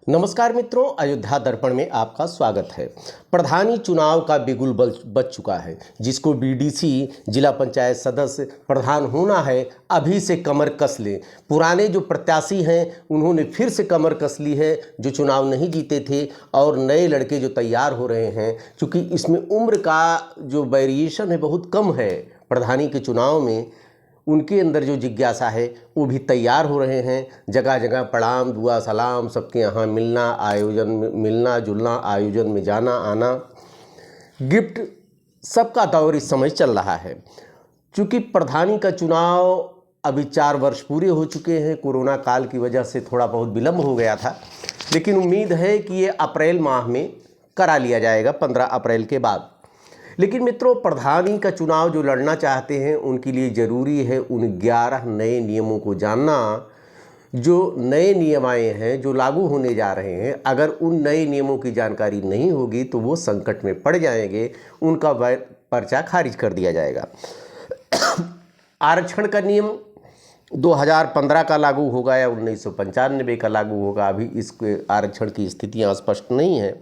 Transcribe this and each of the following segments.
नमस्कार मित्रों, अयोध्या दर्पण में आपका स्वागत है। प्रधानी चुनाव का बिगुल बज चुका है। जिसको बीडीसी, जिला पंचायत सदस्य, प्रधान होना है, अभी से कमर कस लें। पुराने जो प्रत्याशी हैं उन्होंने फिर से कमर कस ली है, जो चुनाव नहीं जीते थे, और नए लड़के जो तैयार हो रहे हैं। क्योंकि इसमें उम्र का जो वेरिएशन है बहुत कम है प्रधानी के चुनाव में, उनके अंदर जो जिज्ञासा है वो भी तैयार हो रहे हैं। जगह जगह प्रणाम, दुआ, सलाम, सबके यहाँ मिलना, आयोजन में मिलना जुलना, आयोजन में जाना आना, गिफ्ट, सबका दौर इस समय चल रहा है। चूँकि प्रधानी का चुनाव अभी 4 वर्ष पूरे हो चुके हैं। कोरोना काल की वजह से थोड़ा बहुत विलम्ब हो गया था, लेकिन उम्मीद है कि ये अप्रैल माह में करा लिया जाएगा, 15 अप्रैल के बाद। लेकिन मित्रों, प्रधानी का चुनाव जो लड़ना चाहते हैं उनके लिए ज़रूरी है उन 11 नए नियमों को जानना। जो नए नियम आए हैं, जो लागू होने जा रहे हैं, अगर उन नए नियमों की जानकारी नहीं होगी तो वो संकट में पड़ जाएंगे, उनका पर्चा खारिज कर दिया जाएगा। आरक्षण का नियम 2015 का लागू होगा या 1995 का लागू होगा, अभी इस आरक्षण की स्थितियाँ स्पष्ट नहीं हैं।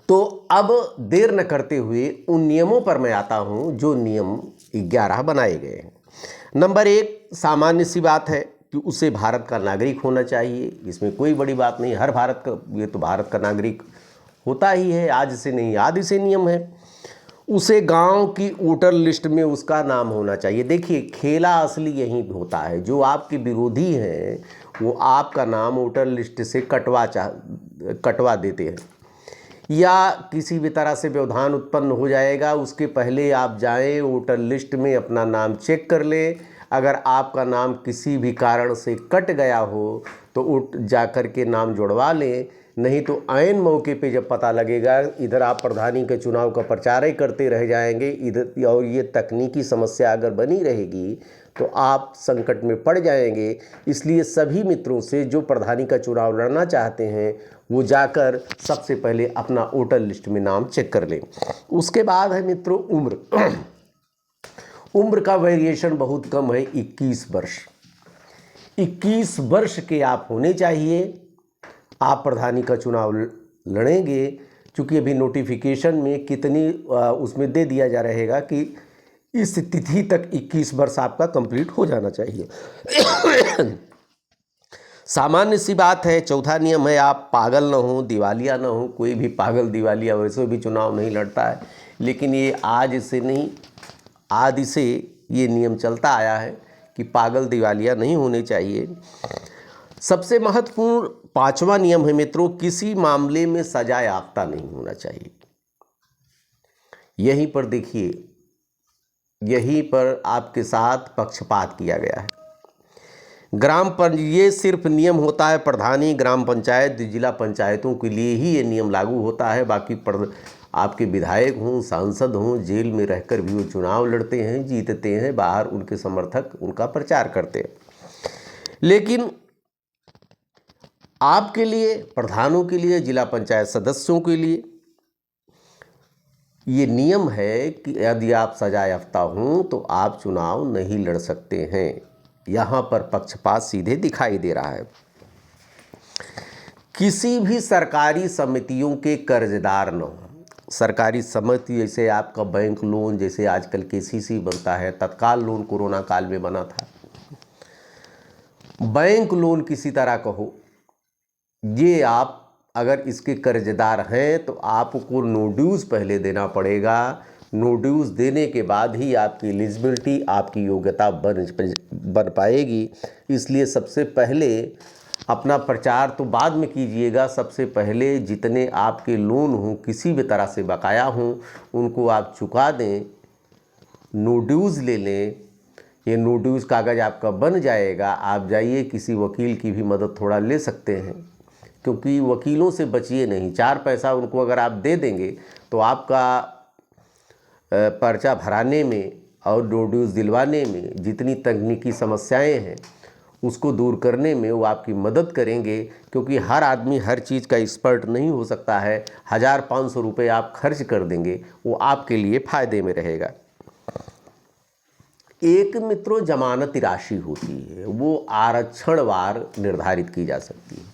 तो अब देर न करते हुए उन नियमों पर मैं आता हूं जो नियम 11 बनाए गए हैं। नंबर 1, सामान्य सी बात है कि उसे भारत का नागरिक होना चाहिए। इसमें कोई बड़ी बात नहीं, हर भारत का, ये तो भारत का नागरिक होता ही है, आज से नहीं आदि से नियम है। उसे गांव की वोटर लिस्ट में उसका नाम होना चाहिए। देखिए, खेला असली यहीं होता है। जो आपके विरोधी हैं वो आपका नाम वोटर लिस्ट से कटवा देते हैं, या किसी भी तरह से व्यवधान उत्पन्न हो जाएगा। उसके पहले आप जाएं, वोटर लिस्ट में अपना नाम चेक कर लें। अगर आपका नाम किसी भी कारण से कट गया हो तो जा कर के नाम जुड़वा लें। नहीं तो ऐन मौके पे जब पता लगेगा, इधर आप प्रधानी के चुनाव का प्रचार ही करते रह जाएंगे, इधर और ये तकनीकी समस्या अगर बनी रहेगी तो आप संकट में पड़ जाएंगे। इसलिए सभी मित्रों से जो प्रधानी का चुनाव लड़ना चाहते हैं वो जाकर सबसे पहले अपना वोटर लिस्ट में नाम चेक कर लें। उसके बाद है मित्रों उम्र। उम्र का वेरिएशन बहुत कम है, 21 वर्ष। 21 वर्ष के आप होने चाहिए, आप प्रधानी का चुनाव लड़ेंगे। चूँकि अभी नोटिफिकेशन में कितनी उसमें दे दिया जा रहेगा कि इस तिथि तक 21 वर्ष आपका कंप्लीट हो जाना चाहिए। सामान्य सी बात है। चौथा नियम है, आप पागल ना हो, दिवालिया ना हो। कोई भी पागल दिवालिया वैसे भी चुनाव नहीं लड़ता है, लेकिन ये आज से नहीं, आदि से ये नियम चलता आया है कि पागल दिवालिया नहीं होने चाहिए। सबसे महत्वपूर्ण 5वां नियम है मित्रों, किसी मामले में सजा याफ्ता नहीं होना चाहिए। यहीं पर देखिए, यहीं पर आपके साथ पक्षपात किया गया है। ये सिर्फ नियम होता है प्रधानी, ग्राम पंचायत, जिला पंचायतों के लिए ही ये नियम लागू होता है। बाकी आपके विधायक हों, सांसद हों, जेल में रहकर भी वो चुनाव लड़ते हैं, जीतते हैं, बाहर उनके समर्थक उनका प्रचार करते हैं। लेकिन आपके लिए, प्रधानों के लिए, जिला पंचायत सदस्यों के लिए ये नियम है कि यदि आप सजा याफ्ता हों तो आप चुनाव नहीं लड़ सकते हैं। यहाँ पर पक्षपात सीधे दिखाई दे रहा है। किसी भी सरकारी समितियों के कर्जदार न हो। सरकारी समिति जैसे आपका बैंक लोन, जैसे आजकल केसीसी बनता है, तत्काल लोन कोरोना काल में बना था, बैंक लोन किसी तरह का हो, ये आप अगर इसके कर्जदार हैं तो आपको नो ड्यूज़ पहले देना पड़ेगा। नो ड्यूज़ देने के बाद ही आपकी एलिजिबिलिटी, आपकी योग्यता बन पाएगी। इसलिए सबसे पहले अपना प्रचार तो बाद में कीजिएगा, सबसे पहले जितने आपके लोन हों, किसी भी तरह से बकाया हों, उनको आप चुका दें, नो ड्यूज़ ले लें। ये नो ड्यूज़ कागज़ आपका बन जाएगा। आप जाइए, किसी वकील की भी मदद थोड़ा ले सकते हैं, क्योंकि वकीलों से बचिए नहीं। 4 पैसा उनको अगर आप दे देंगे तो आपका पर्चा भराने में और नो ड्यूज़ दिलवाने में जितनी तकनीकी समस्याएं हैं उसको दूर करने में वो आपकी मदद करेंगे। क्योंकि हर आदमी हर चीज़ का एक्सपर्ट नहीं हो सकता है। 1500 रुपये आप खर्च कर देंगे, वो आपके लिए फ़ायदे में रहेगा। एक मित्रों जमानत राशि होती है, वो आरक्षणवार निर्धारित की जा सकती है।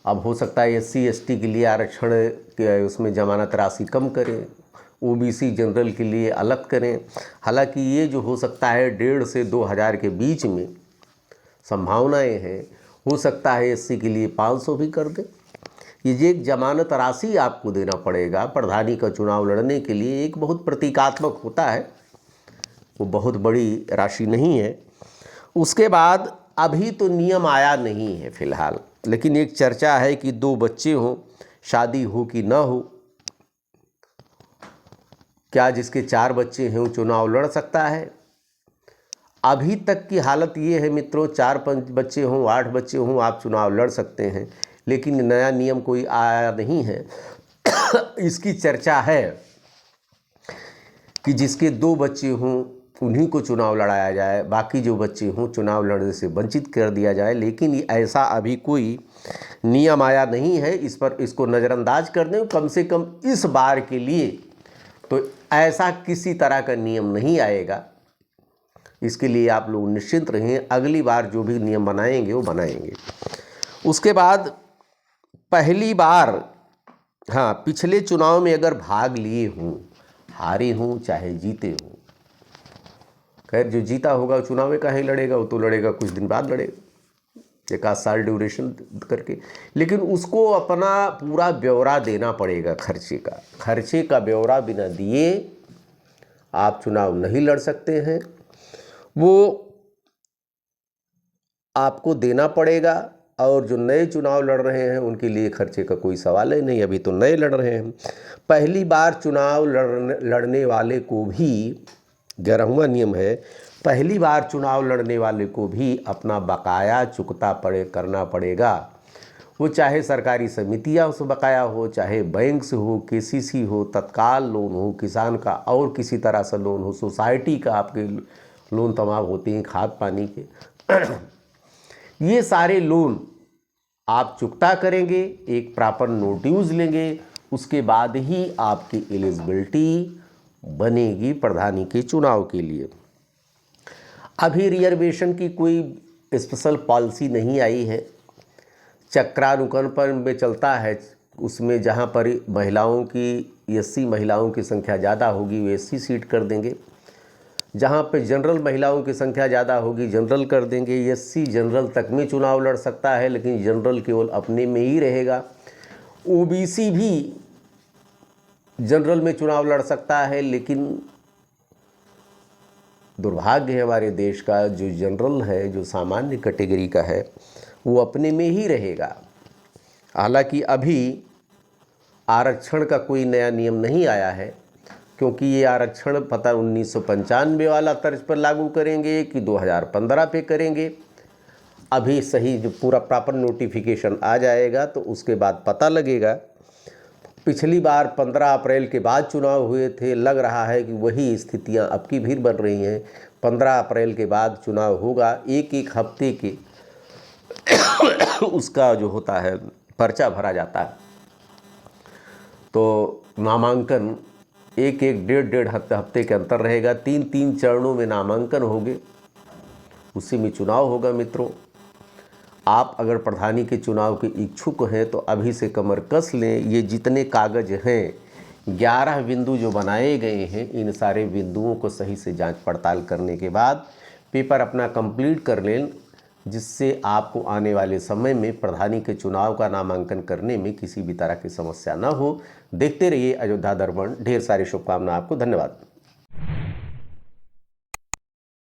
अब हो सकता है SC/ST के लिए आरक्षण के उसमें जमानत राशि कम करें, OBC जनरल के लिए अलग करें। हालांकि ये जो हो सकता है 1.5 से 2,000 के बीच में संभावनाएं हैं। हो सकता है SC के लिए 500 भी कर दें। ये एक जमानत राशि आपको देना पड़ेगा प्रधानी का चुनाव लड़ने के लिए, एक बहुत प्रतीकात्मक होता है, वो बहुत बड़ी राशि नहीं है। उसके बाद अभी तो नियम आया नहीं है फिलहाल, लेकिन एक चर्चा है कि 2 बच्चे हों, शादी हो कि ना हो, क्या जिसके 4 बच्चे हैं वो चुनाव लड़ सकता है। अभी तक की हालत ये है मित्रों, 4-5 बच्चे हों, 8 बच्चे हों, आप चुनाव लड़ सकते हैं, लेकिन नया नियम कोई आया नहीं है। इसकी चर्चा है कि जिसके 2 बच्चे हों उन्हीं को चुनाव लड़ाया जाए, बाकी जो बच्चे हों चुनाव लड़ने से वंचित कर दिया जाए। लेकिन ऐसा अभी कोई नियम आया नहीं है, इस पर इसको नज़रअंदाज कर दें। कम से कम इस बार के लिए तो ऐसा किसी तरह का नियम नहीं आएगा, इसके लिए आप लोग निश्चिंत रहें। अगली बार जो भी नियम बनाएंगे वो बनाएंगे। उसके बाद पहली बार, हाँ, पिछले चुनाव में अगर भाग लिए हों, हारे हों चाहे जीते हों, खैर जो जीता होगा वो चुनाव में कहीं लड़ेगा, वो तो लड़ेगा कुछ दिन बाद लड़ेगा, 1 साल ड्यूरेशन करके, लेकिन उसको अपना पूरा ब्यौरा देना पड़ेगा खर्चे का ब्यौरा बिना दिए आप चुनाव नहीं लड़ सकते हैं। वो आपको देना पड़ेगा। और जो नए चुनाव लड़ रहे हैं उनके लिए खर्चे का कोई सवाल ही नहीं, अभी तो नए लड़ रहे हैं। पहली बार चुनाव लड़ने वाले को भी 11वां नियम है, पहली बार चुनाव लड़ने वाले को भी अपना बकाया चुकता करना पड़ेगा। वो चाहे सरकारी समितियाँ से बकाया हो, चाहे बैंक से हो, KCC हो, तत्काल लोन हो, किसान का और किसी तरह से लोन हो, सोसाइटी का आपके लोन तमाम होते हैं, खाद पानी के ये सारे लोन आप चुकता करेंगे, एक प्रॉपर नोटिस लेंगे, उसके बाद ही आपकी एलिजिबिलिटी बनेगी प्रधानी के चुनाव के लिए। अभी रिजर्वेशन की कोई स्पेशल पॉलिसी नहीं आई है, चक्रानुक्रम में चलता है। उसमें जहाँ पर महिलाओं की SC महिलाओं की संख्या ज़्यादा होगी वो SC सीट कर देंगे, जहाँ पे जनरल महिलाओं की संख्या ज़्यादा होगी जनरल कर देंगे। SC जनरल तक में चुनाव लड़ सकता है, लेकिन जनरल केवल अपने में ही रहेगा। OBC भी जनरल में चुनाव लड़ सकता है, लेकिन दुर्भाग्य है हमारे देश का, जो जनरल है, जो सामान्य कैटेगरी का है, वो अपने में ही रहेगा। हालांकि अभी आरक्षण का कोई नया नियम नहीं आया है, क्योंकि ये आरक्षण पता 1995 वाला तर्ज पर लागू करेंगे कि 2015 पे करेंगे। अभी सही जो पूरा प्रॉपर नोटिफिकेशन आ जाएगा तो उसके बाद पता लगेगा। पिछली बार 15 अप्रैल के बाद चुनाव हुए थे, लग रहा है कि वही स्थितियां अब की भी बन रही हैं। 15 अप्रैल के बाद चुनाव होगा, एक हफ्ते के उसका जो होता है पर्चा भरा जाता है, तो नामांकन एक डेढ़ हफ्ते के अंतर रहेगा। 3 चरणों में नामांकन होंगे, उसी में चुनाव होगा। मित्रों, आप अगर प्रधानी के चुनाव के इच्छुक हैं तो अभी से कमर कस लें। ये जितने कागज हैं, 11 बिंदु जो बनाए गए हैं, इन सारे बिंदुओं को सही से जांच पड़ताल करने के बाद पेपर अपना कंप्लीट कर लें, जिससे आपको आने वाले समय में प्रधानी के चुनाव का नामांकन करने में किसी भी तरह की समस्या न हो। देखते रहिए अयोध्या दर्पण। ढेर सारी शुभकामनाएं आपको। धन्यवाद।